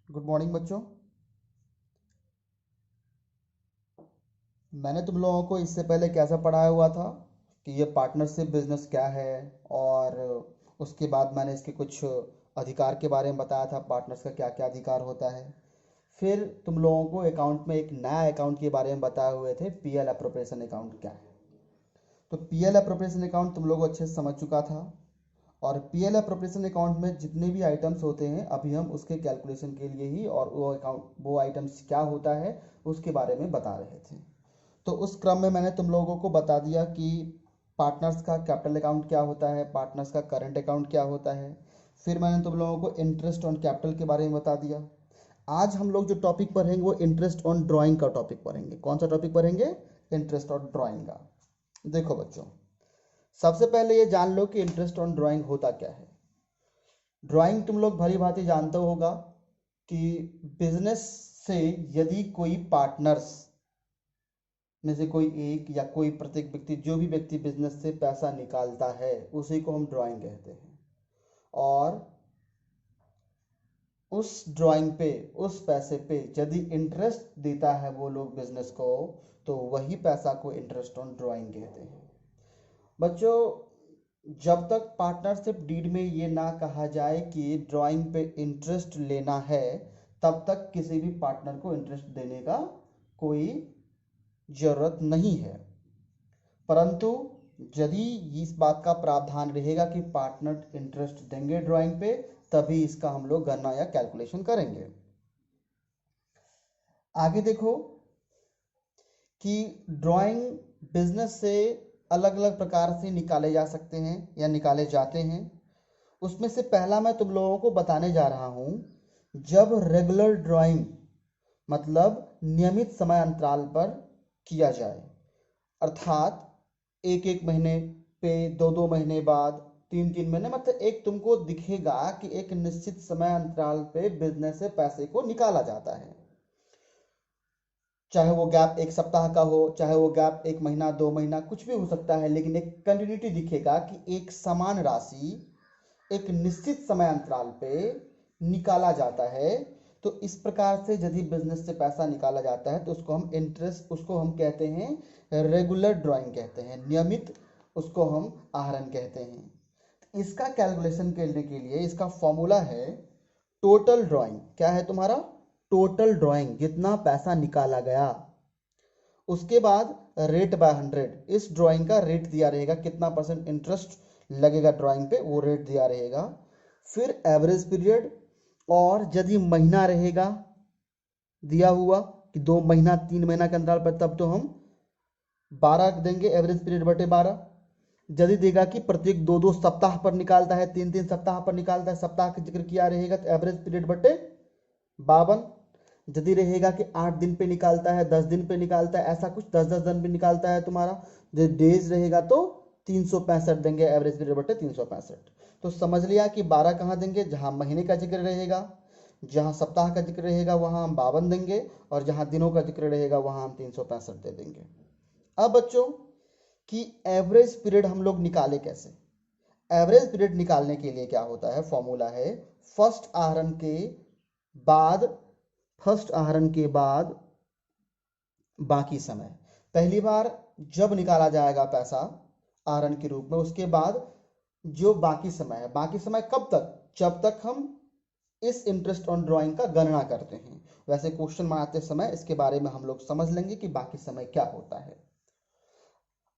Good morning बच्चों। मैंने तुम लोगों को इससे पहले कैसा पढ़ाया हुआ था कि ये पार्टनरशिप बिजनेस क्या है, और उसके बाद मैंने इसके कुछ अधिकार के बारे में बताया था, पार्टनर्स का क्या क्या अधिकार होता है। फिर तुम लोगों को अकाउंट में एक नया अकाउंट के बारे में बताए हुए थे, पीएल अप्रोप्रिएशन अकाउंट क्या है। तो पीएल अप्रोप्रिएशन अकाउंट तुम लोग अच्छे से समझ चुका था। और पीएल अप्रोप्रिएशन अकाउंट में जितने भी आइटम्स होते हैं, अभी हम उसके कैलकुलेशन के लिए ही और वो आइटम्स क्या होता है उसके बारे में बता रहे थे। तो उस क्रम में मैंने तुम लोगों को बता दिया कि पार्टनर्स का कैपिटल अकाउंट क्या होता है, पार्टनर्स का करंट अकाउंट क्या होता है। फिर मैंने तुम लोगों को इंटरेस्ट ऑन कैपिटल के बारे में बता दिया। आज हम लोग जो टॉपिक पढ़ेंगे वो इंटरेस्ट ऑन ड्राइंग का टॉपिक पढ़ेंगे। कौन सा टॉपिक पढ़ेंगे? इंटरेस्ट ऑन ड्राइंग का। देखो बच्चों, सबसे पहले ये जान लो कि इंटरेस्ट ऑन ड्राइंग होता क्या है। ड्राइंग तुम लोग भली भांति जानते होगा कि बिजनेस से यदि कोई पार्टनर्स में से कोई एक या कोई प्रत्येक व्यक्ति, जो भी व्यक्ति बिजनेस से पैसा निकालता है उसी को हम ड्राइंग कहते हैं। और उस ड्राइंग पे, उस पैसे पे यदि इंटरेस्ट देता है वो लोग बिजनेस को, तो वही पैसा को इंटरेस्ट ऑन ड्राइंग कहते हैं। बच्चों, जब तक पार्टनरशिप डीड में ये ना कहा जाए कि ड्राइंग पे इंटरेस्ट लेना है, तब तक किसी भी पार्टनर को इंटरेस्ट देने का कोई जरूरत नहीं है। परंतु यदि इस बात का प्रावधान रहेगा कि पार्टनर इंटरेस्ट देंगे ड्राइंग पे, तभी इसका हम लोग गणना या कैलकुलेशन करेंगे। आगे देखो कि ड्राइंग बिजनेस से अलग अलग प्रकार से निकाले जा सकते हैं या निकाले जाते हैं। उसमें से पहला मैं तुम लोगों को बताने जा रहा हूं। जब रेगुलर ड्राइंग मतलब नियमित समय अंतराल पर किया जाए, अर्थात एक एक महीने पे, दो दो महीने बाद, तीन तीन महीने, मतलब एक तुमको दिखेगा कि एक निश्चित समय अंतराल पे बिजनेस से पैसे को निकाला जाता है। चाहे वो गैप एक सप्ताह का हो, चाहे वो गैप एक महीना, दो महीना, कुछ भी हो सकता है, लेकिन एक कंटिन्यूटी दिखेगा कि एक समान राशि एक निश्चित समय अंतराल पे निकाला जाता है। तो इस प्रकार से यदि बिजनेस से पैसा निकाला जाता है तो उसको हम इंटरेस्ट, उसको हम कहते हैं रेगुलर ड्राइंग कहते हैं, नियमित, उसको हम आहरण कहते हैं। इसका कैलकुलेशन करने के लिए इसका फॉर्मूला है टोटल ड्राइंग। क्या है तुम्हारा? टोटल ड्राइंग, जितना पैसा निकाला गया। उसके बाद रेट बाय 100, इस ड्राइंग का रेट दिया रहेगा, कितना परसेंट इंटरेस्ट लगेगा ड्राइंग पे, वो रेट दिया रहेगा। फिर एवरेज पीरियड, और यदि महीना रहेगा दिया हुआ कि 2 महीना 3 महीना के अंतराल पर, तब तो हम 12 देंगे, एवरेज पीरियड बटे 12। यदि देगा कि प्रत्येक दो दो सप्ताह पर निकालता है, तीन तीन सप्ताह पर निकालता है, सप्ताह का जिक्र किया रहेगा, तो एवरेज पीरियड बटे 52। यदि रहेगा कि 8 दिन पे निकालता है, 10 दिन पे निकालता है, ऐसा कुछ 10 10 दिन पे निकालता है तुम्हारा, जो डेज रहेगा तो 365 देंगे, एवरेज पीरियड बटे 365। तो समझ लिया कि 12 कहाँ देंगे? जहाँ महीने का जिक्र रहेगा, जहाँ सप्ताह का जिक्र रहेगा वहाँ हम 52 देंगे, और जहाँ दिनों का जिक्र रहेगा वहाँ हम 365 दे देंगे। अब बच्चों, कि एवरेज पीरियड हम लोग निकाले कैसे? एवरेज पीरियड निकालने के लिए क्या होता है, फॉर्मूला है फर्स्ट आहरण के बाद, फर्स्ट आहरण के बाद बाकी समय। पहली बार जब निकाला जाएगा पैसा आहरण के रूप में, उसके बाद जो बाकी समय है, बाकी समय कब तक? जब तक हम इस इंटरेस्ट ऑन ड्राइंग का गणना करते हैं। वैसे क्वेश्चन बनाते समय इसके बारे में हम लोग समझ लेंगे कि बाकी समय क्या होता है।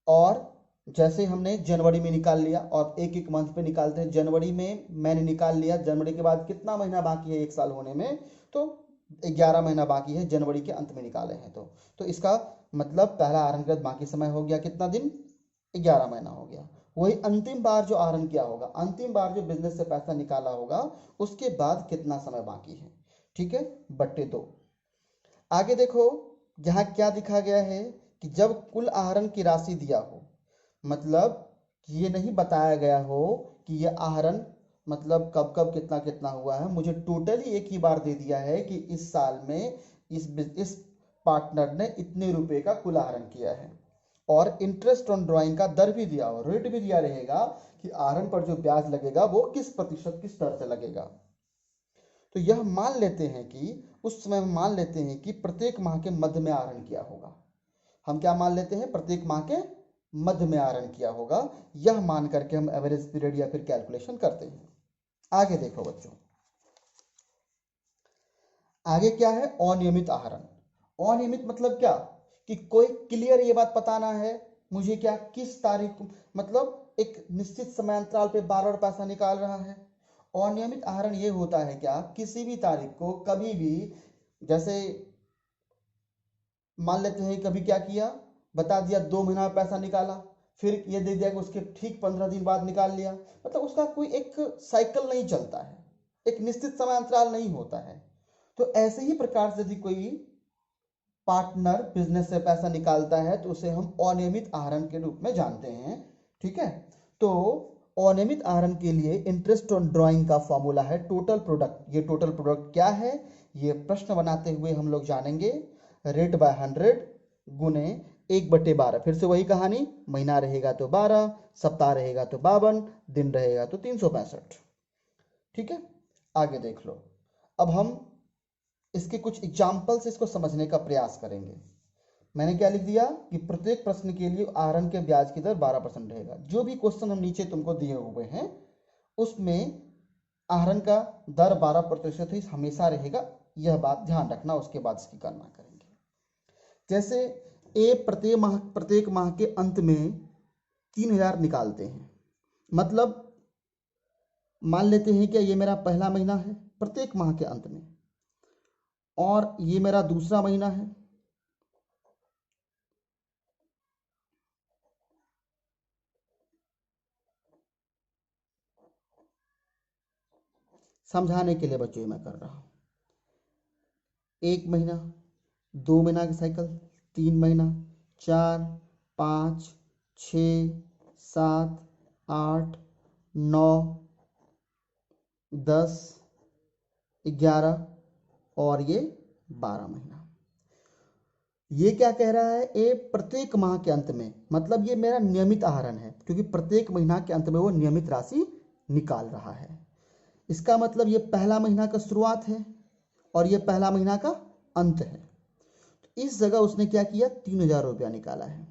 और जैसे हमने जनवरी में निकाल लिया, और एक एक मंथ पे निकालते हैं, जनवरी में मैंने निकाल लिया, जनवरी के बाद कितना महीना बाकी है एक साल होने में? तो 11 महीना बाकी है, जनवरी के अंत में निकाले हैं तो इसका मतलब पहला आहरण के बाद बाकी समय हो गया कितना दिन? 11 महीना हो गया। वही अंतिम बार जो आहरण किया होगा, अंतिम बार जो बिजनेस से पैसा निकाला होगा, उसके बाद कितना समय बाकी है, ठीक है, बट्टे 2। आगे देखो, जहाँ क्या दिखा गया है कि जब कुल आहरण की राशि दिया हो, मतलब ये नहीं बताया गया हो कि ये आहरण मतलब कब कब कितना कितना हुआ है, मुझे टोटली एक ही बार दे दिया है कि इस साल में इस पार्टनर ने इतने रुपए का कुल आहरण किया है। और इंटरेस्ट ऑन ड्राइंग का दर भी दिया हो, रेट भी दिया रहेगा कि आहरण पर जो ब्याज लगेगा वो किस प्रतिशत, किस दर से लगेगा। तो यह मान लेते हैं कि उस समय हम मान लेते हैं कि प्रत्येक माह के मध्य में आहरण किया होगा। हम क्या मान लेते हैं? प्रत्येक माह के मध्य में आहरण किया होगा। यह मान करके हम एवरेज पीरियड या फिर कैलकुलेशन करते हैं। आगे देखो बच्चों, आगे क्या है? अनियमित आहरण। अनियमित मतलब क्या? कि कोई क्लियर ये बात बताना है मुझे, क्या किस तारीख को, मतलब एक निश्चित समय अंतराल पे बार बार पैसा निकाल रहा है। अनियमित आहरण ये होता है क्या, किसी भी तारीख को कभी भी, जैसे मान लेते हैं कभी क्या किया, बता दिया 2 महीना में पैसा निकाला, फिर ये दे दिया कि उसके ठीक 15 दिन बाद निकाल लिया। मतलब उसका कोई एक साइकिल नहीं चलता है, एक निश्चित समय अंतराल नहीं होता है। तो ऐसे ही प्रकार से यदि कोई पार्टनर बिजनेस से पैसा निकालता है तो उसे हम अनियमित आहरण के रूप में जानते हैं। ठीक है, तो अनियमित आहरण के लिए इंटरेस्ट ऑन ड्राइंग का फॉर्मूला है टोटल प्रोडक्ट। ये टोटल प्रोडक्ट क्या है, ये प्रश्न बनाते हुए हम लोग जानेंगे। रेट बाय 100 गुने 1/12। फिर से वही कहानी, महीना रहेगा तो 12, सप्ताह रहेगा तो 52, दिन रहेगा तो 365। ठीक है, आगे देख लो। अब हम इसके कुछ एग्जाम्पल से इसको समझने का प्रयास करेंगे। मैंने क्या लिख दिया कि प्रत्येक प्रश्न के लिए आहरण के ब्याज की दर 12% रहेगा। जो भी क्वेश्चन हम नीचे तुमको दिए हुए हैं उसमें आहरण का दर 12% ही हमेशा रहेगा, यह बात ध्यान रखना। उसके बाद इसकी गणना करेंगे। जैसे ए प्रत्येक माह के अंत में 3000 निकालते हैं। मतलब मान लेते हैं कि ये मेरा पहला महीना है प्रत्येक माह के अंत में, और ये मेरा दूसरा महीना है, समझाने के लिए बच्चों मैं कर रहा हूं। 1 महीना, 2 महीना की साइकिल, 3 महीना, 4, 5, 6, 7, 8, 9, 10, 11 और ये 12 महीना। ये क्या कह रहा है? ए प्रत्येक माह के अंत में, मतलब ये मेरा नियमित आहरण है क्योंकि प्रत्येक महीना के अंत में वो नियमित राशि निकाल रहा है। इसका मतलब ये पहला महीना का शुरुआत है और ये पहला महीना का अंत है। तो इस जगह उसने क्या किया? 3000 रुपया निकाला है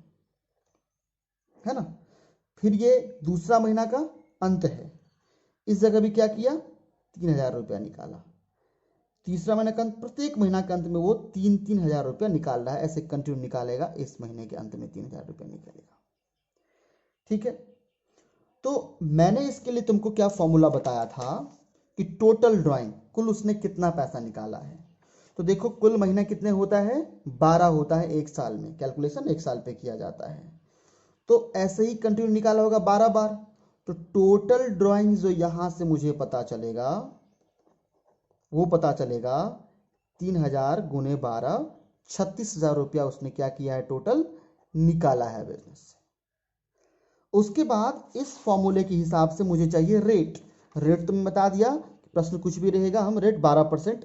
ना। फिर ये दूसरा महीना का अंत है, इस जगह भी क्या किया? 3000 रुपया निकाला। तीसरा महीना का अंत, प्रत्येक महीना के अंत में वो 3-3 हजार रुपया निकाल रहा है। ऐसे कंटिन्यू निकालेगा, इस महीने के अंत में 3000 रुपया निकलेगा। ठीक है, तो मैंने इसके लिए तुमको क्या फॉर्मूला बताया था कि टोटल ड्राइंग, कुल उसने कितना पैसा निकाला है। तो देखो कुल महीना कितने होता है? 12 होता है एक साल में। कैलकुलेशन एक साल पे किया जाता है, तो ऐसे ही कंटिन्यू निकाला होगा 12 बार। तो टोटल ड्राइंग जो यहां से मुझे पता चलेगा वो पता चलेगा 3000 गुने 12, 36,000 रुपया उसने क्या किया है? टोटल निकाला है बिजनेस से। उसके बाद इस फॉर्मूले के हिसाब से मुझे चाहिए रेट। रेट तो मैं बता दिया, प्रश्न कुछ भी रहेगा हम रेट 12%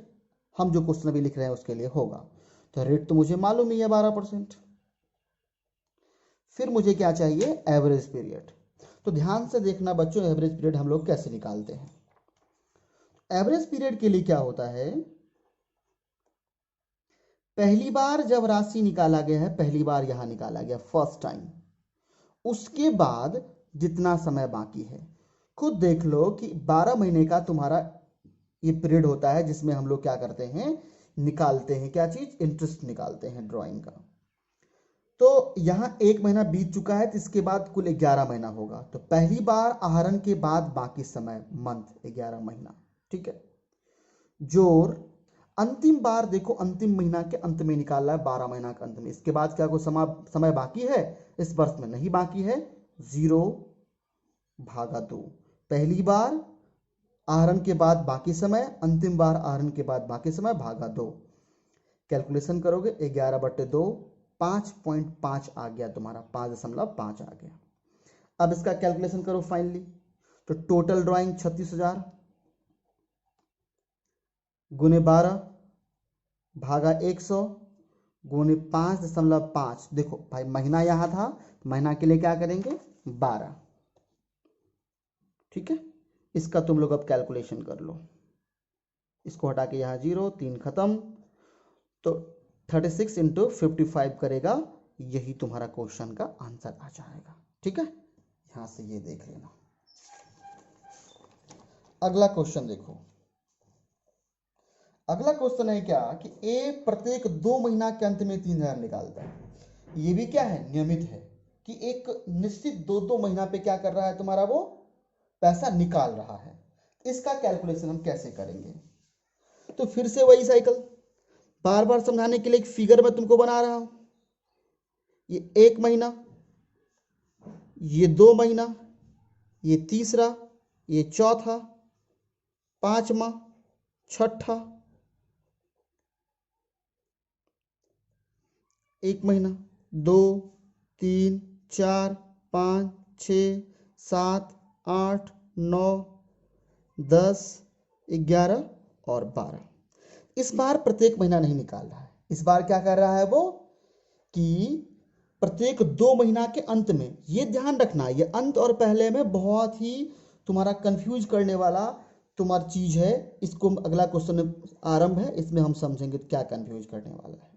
हम जो क्वेश्चन अभी लिख रहे हैं उसके लिए होगा। तो रेट तो मुझे मालूम ही है 12%। फिर मुझे क्या चाहिए? Average period. तो ध्यान से देखना बच्चों, एवरेज पीरियड हम लोग कैसे निकालते हैं। एवरेज पीरियड के लिए क्या होता है? पहली बार जब राशि निकाला गया है, पहली बार यहां निकाला गया फर्स्ट टाइम, उसके बाद जितना समय बाकी है, खुद देख लो कि 12 महीने का तुम्हारा ये पीरियड होता है जिसमें हम लोग क्या करते हैं? निकालते हैं क्या चीज? इंटरेस्ट निकालते हैं ड्राइंग का। तो यहां 1 महीना बीत चुका है, तो इसके बाद कुल 11 महीना होगा। तो पहली बार आहरण के बाद बाकी समय मंथ 11 महीना। ठीक है, जोर अंतिम बार देखो अंतिम महीना के अंत में निकाला है 12 महीना के अंत में। इसके बाद क्या कोई समय बाकी है? इस वर्ष में नहीं बाकी है। 0/2 पहली बार आहरण के बाद बाकी समय, अंतिम बार आहरण के बाद बाकी समय भागा 2। कैलकुलेशन करोगे 11/2, 5.5 आ गया तुम्हारा, 5.5 आ गया। अब इसका कैलकुलेशन करो फाइनली। तो टोटल ड्राइंग 36,000 गुने 12 भागा 100 गुने 5.5। देखो भाई महीना यहां था, महीना के लिए क्या करेंगे? 12। ठीक है, इसका तुम लोग अब कैलकुलेशन कर लो। इसको हटा के यहाँ 0, 3 खत्म, तो 36 इंटू 55 करेगा, यही तुम्हारा क्वेश्चन का आंसर आ जाएगा। ठीक है, यहां से ये देख लेना। अगला क्वेश्चन देखो, अगला क्वेश्चन है क्या कि ए प्रत्येक 2 महीना के अंत में 3000 निकालता है। ये भी क्या है, नियमित है कि एक निश्चित 2-2 महीना पे क्या कर रहा है तुम्हारा, वो पैसा निकाल रहा है। इसका कैलकुलेशन हम कैसे करेंगे, तो फिर से वही साइकिल, बार बार समझाने के लिए एक फिगर मैं तुमको बना रहा हूं। ये 1 महीना, ये 2 महीना, ये तीसरा, ये चौथा, पांचवा, छठा, 1 महीना, 2, 3, 4, 5, 6, 7, 8, 9, 10, 11 और 12। इस बार प्रत्येक महीना नहीं निकाल रहा है, इस बार क्या कर रहा है वो कि प्रत्येक 2 महीना के अंत में। ये ध्यान रखना, ये अंत और पहले में बहुत ही तुम्हारा कंफ्यूज करने वाला तुम्हारी चीज है। इसको अगला क्वेश्चन आरंभ है, इसमें हम समझेंगे क्या कंफ्यूज करने वाला है।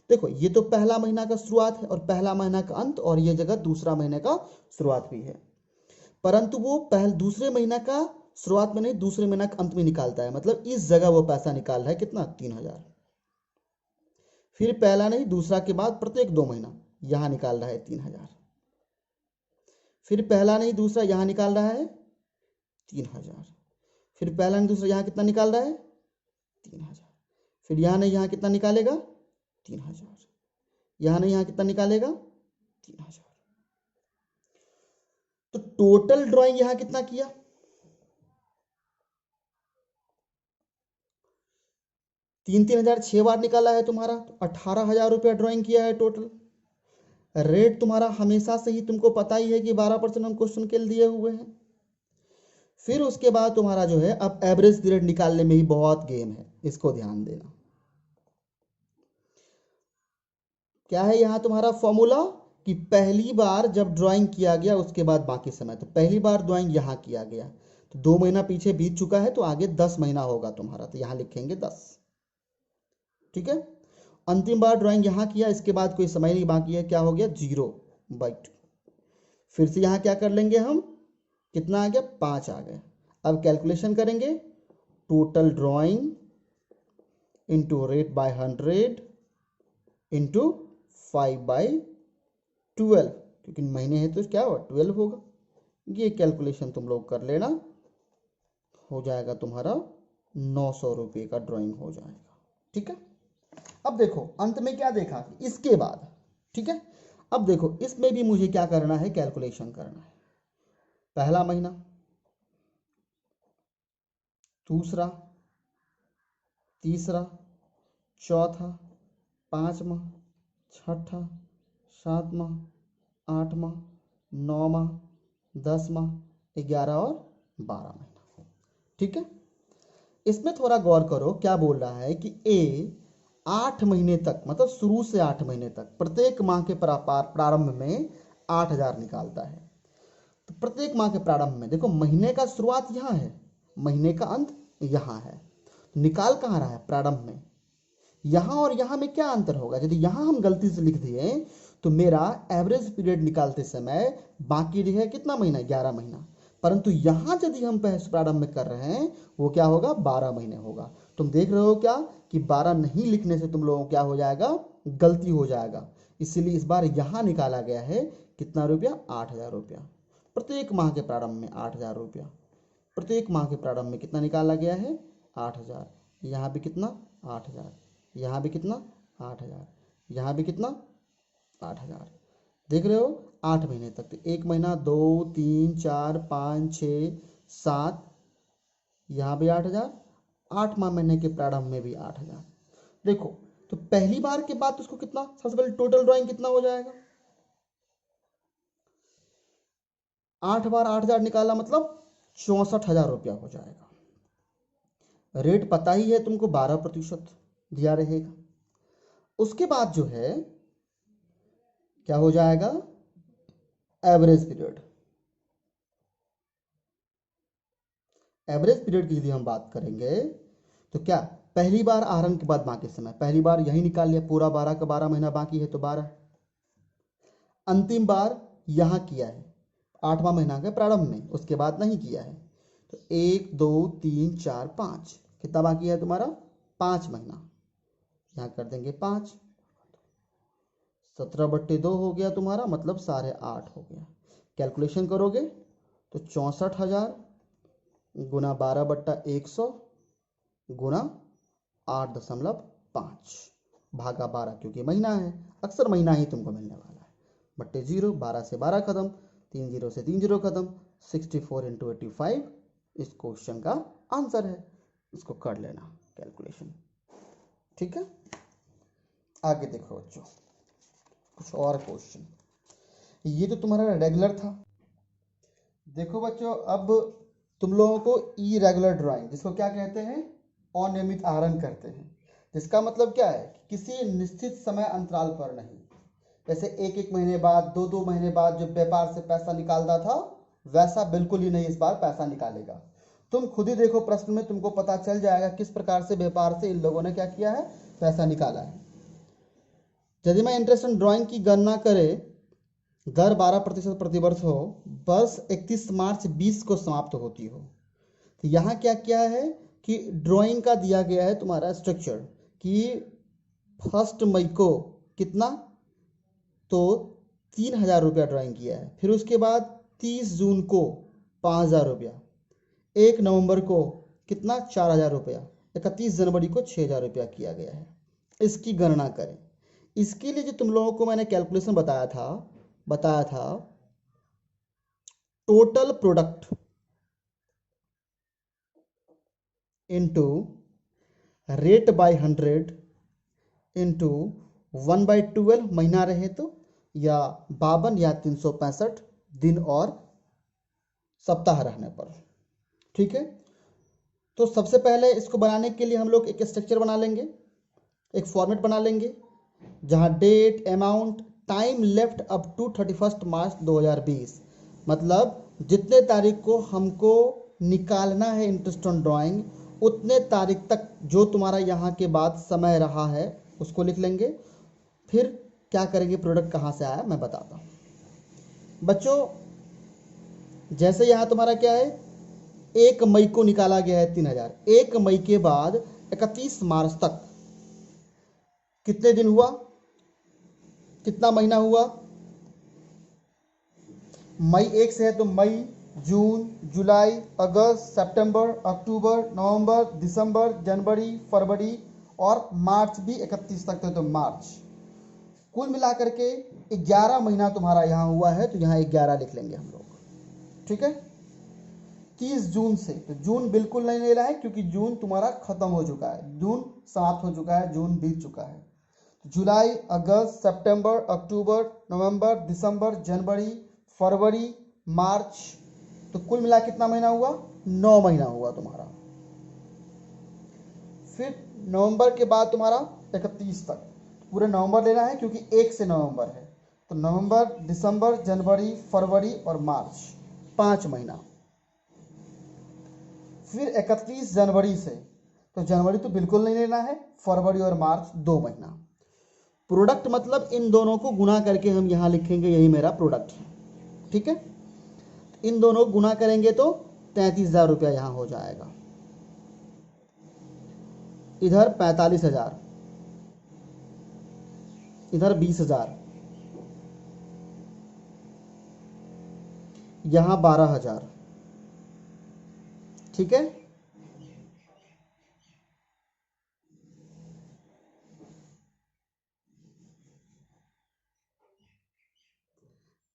देखो, ये तो पहला महीना का शुरुआत है और पहला महीना का अंत, और ये जगह दूसरा महीने का शुरुआत भी है, परंतु वो दूसरे महीना का शुरुआत में नहीं, दूसरे महीना का अंत में निकालता है। मतलब इस जगह वो पैसा निकाल रहा है कितना, 3000। फिर पहला नहीं, दूसरा के बाद प्रत्येक 2 महीना यहां निकाल रहा है 3000। फिर पहला नहीं दूसरा यहां निकाल रहा है 3000। फिर पहला नहीं दूसरा यहां कितना निकाल रहा है, 3000। फिर यहां नहीं, यहां कितना निकालेगा, 3000। यहां नहीं, यहां कितना निकालेगा, 3000। तो टोटल ड्राइंग यहां कितना किया, 3-3000 6 बार निकाला है तुम्हारा, तो 18,000 रुपया ड्राइंग किया है टोटल। रेट तुम्हारा हमेशा से ही तुमको पता ही है कि 12% हम क्वेश्चन के लिए दिए हुए हैं। फिर उसके बाद तुम्हारा जो है, अब एवरेज पीरियड निकालने में ही बहुत गेम है, इसको ध्यान देना। क्या है यहाँ तुम्हारा फॉर्मूला कि पहली बार जब ड्राइंग किया गया उसके बाद बाकी समय, तो पहली बार ड्राइंग यहाँ किया गया तो 2 महीना पीछे बीत चुका है, तो आगे 10 महीना होगा तुम्हारा, तो यहाँ लिखेंगे 10। ठीक है, अंतिम बार ड्राइंग यहाँ किया, इसके बाद कोई समय नहीं बाकी है, क्या हो गया, 0/2। फिर से यहाँ क्या कर लेंगे हम, कितना आ गया, 5 आ गया। अब कैलकुलेशन करेंगे, total drawing into rate by 100 into 5/12, क्योंकि महीने हैं तो क्या होगा, 12 होगा। ये कैलकुलेशन तुम लोग कर लेना, हो जाएगा तुम्हारा 900 रुपये का ड्राइंग हो जाएगा। ठीक है, अब देखो अंत में क्या देखा इसके बाद। ठीक है, अब देखो इसमें भी मुझे क्या करना है, कैलकुलेशन करना है। पहला महीना, दूसरा, तीसरा, चौथा, पांचवा, छठा, सातवां, आठवां, नौवां, 10वां, 11 और 12 महीना। ठीक है, इसमें थोड़ा गौर करो, क्या बोल रहा है कि ए 8 महीने तक, मतलब शुरू से 8 महीने तक प्रत्येक माह के प्रारंभ में 8000 निकालता है। तो प्रत्येक माह के प्रारंभ में देखो, महीने का शुरुआत यहाँ है, महीने का अंत यहाँ है, निकाल कहाँ रहा है, प्रारंभ में। यहाँ और यहाँ में क्या अंतर होगा, यदि यहाँ हम गलती से लिख दिए तो मेरा एवरेज पीरियड निकालते समय बाकी रहे कितना महीना, 11 महीना, परंतु यहाँ यदि हम प्रारंभ में कर रहे हैं वो क्या होगा, 12 महीने होगा। तुम देख रहे हो क्या कि 12 नहीं लिखने से तुम लोगों को क्या हो जाएगा, गलती हो जाएगा। इसीलिए इस बार यहाँ निकाला गया है कितना रुपया, 8000 रुपया। प्रत्येक माह के प्रारंभ में 8000 रुपया, प्रत्येक माह के प्रारंभ में कितना निकाला गया है, 8000। यहाँ भी कितना, 8000। यहाँ भी कितना, 8000। यहाँ भी कितना, 8000। देख रहे हो, 8 महीने तक। तो 1 महीना, 2, 3, 4, 5, 6, 7, यहाँ भी 8000, 8वां महीने के प्रारंभ में भी 8000। देखो, तो पहली बार के बाद उसको कितना, सबसे पहले टोटल ड्राइंग कितना हो जाएगा, 8 बार 8000 निकाला, मतलब 64,000 रुपया हो जाएगा। रेट पता ही है तुमको, 12% दिया रहेगा। उसके बाद जो है क्या हो जाएगा, एवरेज पीरियड। एवरेज पीरियड की यदि हम बात करेंगे तो क्या पहली बार आहरण के बाद बाकी समय, पहली बार यही निकाल लिया, पूरा 12 का 12 महीना बाकी है तो 12। अंतिम बार यहाँ किया है 8वां महीना के प्रारंभ में, उसके बाद नहीं किया है। तो 1 2 3 4 5 कितना बाकी है तुम्हारा? 5 महीना। यहाँ कर देंगे 5, 17/2 हो गया तुम्हारा, मतलब 8.5 हो गया। कैलकुलेशन करोगे तो 64,000 गुना 12/100 गुना 8.5 भागा 12, क्योंकि महीना है, अक्सर महीना ही तुमको मिलने वाला है, बट्टे 0। 12 से 12 खत्म, 3 0 से 3 0 खत्म, 64 × 85 इस क्वेश्चन का आंसर है। इसको कर लेना कैलकुलेशन, ठीक है। आगे देखो बच्चों, कुछ और क्वेश्चन। ये तो तुम्हारा रेगुलर था। देखो बच्चों, अब तुम लोगों को इरेगुलर ड्राइंग, जिसको क्या कहते हैं? अनियमित आहरण करते हैं। जिसका मतलब क्या है? किसी निश्चित समय अंतराल पर नहीं। जैसे 1 महीने बाद, 2 महीने बाद जो व्यापार से पैसा निकालता था, वैसा बिल्कुल ही नहीं इस बार पैसा निकालेगा। तुम खुद ही देखो प्रश्न में, तुमको पता चल जाएगा किस प्रकार से व्यापार से इन लोगों ने क्या किया है, पैसा निकाला है। यदि मैं इंटरेस्ट ऑन ड्राइंग की गणना करें, दर 12% प्रतिवर्ष हो, वर्ष 31 मार्च 20 को समाप्त होती हो। तो यहाँ क्या क्या है कि ड्राइंग का दिया गया है तुम्हारा स्ट्रक्चर कि 1 मई को कितना, तो 3,000 रुपया ड्राइंग किया है। फिर उसके बाद 30 जून को 5,000 रुपया, 1 नवंबर को कितना, 4,000 रुपया, 31 जनवरी को 6,000 रुपया किया गया है। इसकी गणना करें। इसके लिए जो तुम लोगों को मैंने कैलकुलेशन बताया था total product into rate by 100 into 1/12 महीना रहे तो, या 52 या 365 दिन और सप्ताह रहने पर, ठीक है। तो सबसे पहले इसको बनाने के लिए हम लोग एक स्ट्रक्चर बना लेंगे, एक फॉर्मेट बना लेंगे, जहां date, amount, time left up to 31 March 2020, मतलब जितने तारीख को हमको निकालना है इंटरेस्ट ऑन ड्राइंग, उतने तारीख तक जो तुम्हारा यहाँ के बाद समय रहा है उसको लिख लेंगे। फिर क्या करेंगे, प्रोडक्ट कहाँ से आया मैं बताता हूँ बच्चों। जैसे यहाँ तुम्हारा क्या है, 1 मई को निकाला गया है 3,000। 1 मई के बाद 31 मार्च तक कितने दिन हुआ, कितना महीना हुआ? मई 1 से है तो मई, जून, जुलाई, अगस्त, सितंबर, अक्टूबर, नवंबर, दिसंबर, जनवरी, फरवरी और मार्च भी 31 तक थे तो मार्च। कुल मिलाकर के 11 महीना तुम्हारा यहाँ हुआ है, तो यहाँ 11 लिख लेंगे हम लोग, ठीक है। 30 जून से, तो जून बिल्कुल नहीं ले रहा है क्योंकि जून तुम्हारा खत्म हो चुका है, जून समाप्त हो चुका है, जून बीत चुका है। जुलाई, अगस्त, सितंबर, अक्टूबर, नवंबर, दिसंबर, जनवरी, फरवरी, मार्च, तो कुल मिला कितना महीना हुआ? 9 महीना हुआ तुम्हारा। फिर नवंबर के बाद तुम्हारा 31 तक, पूरे नवंबर लेना है क्योंकि 1 से नवंबर है, तो नवंबर, दिसंबर, जनवरी, फरवरी और मार्च, 5 महीना। फिर 31 जनवरी से, तो जनवरी तो बिल्कुल नहीं लेना है, फरवरी और मार्च 2 महीना। प्रोडक्ट मतलब इन दोनों को गुना करके हम यहाँ लिखेंगे, यही मेरा प्रोडक्ट है, ठीक है। इन दोनों को गुना करेंगे तो 33,000 रुपया यहाँ हो जाएगा। इधर 45,000, इधर 20,000, यहाँ 12,000, ठीक है।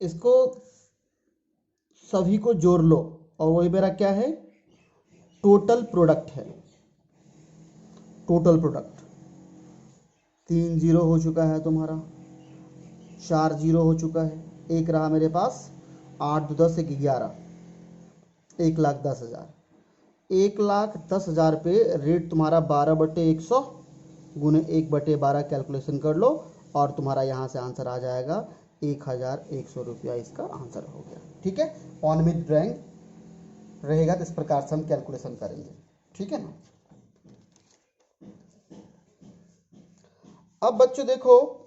इसको सभी को जोड़ लो और वही मेरा क्या है, टोटल प्रोडक्ट है। टोटल प्रोडक्ट 3 0 हो चुका है तुम्हारा, 4 0 हो चुका है, एक रहा मेरे पास, 8 2 10 1 11, 1,10,000। 1,10,000 पे रेट तुम्हारा 12/100 गुने 1/12 कैलकुलेशन कर लो और तुम्हारा यहाँ से आंसर आ जाएगा 1,100 रुपया, इसका आंसर हो गया, ठीक है। अनियमित ड्राइंग रहेगा तो इस प्रकार से हम कैलकुलेशन करेंगे, ठीक है ना। अब बच्चों देखो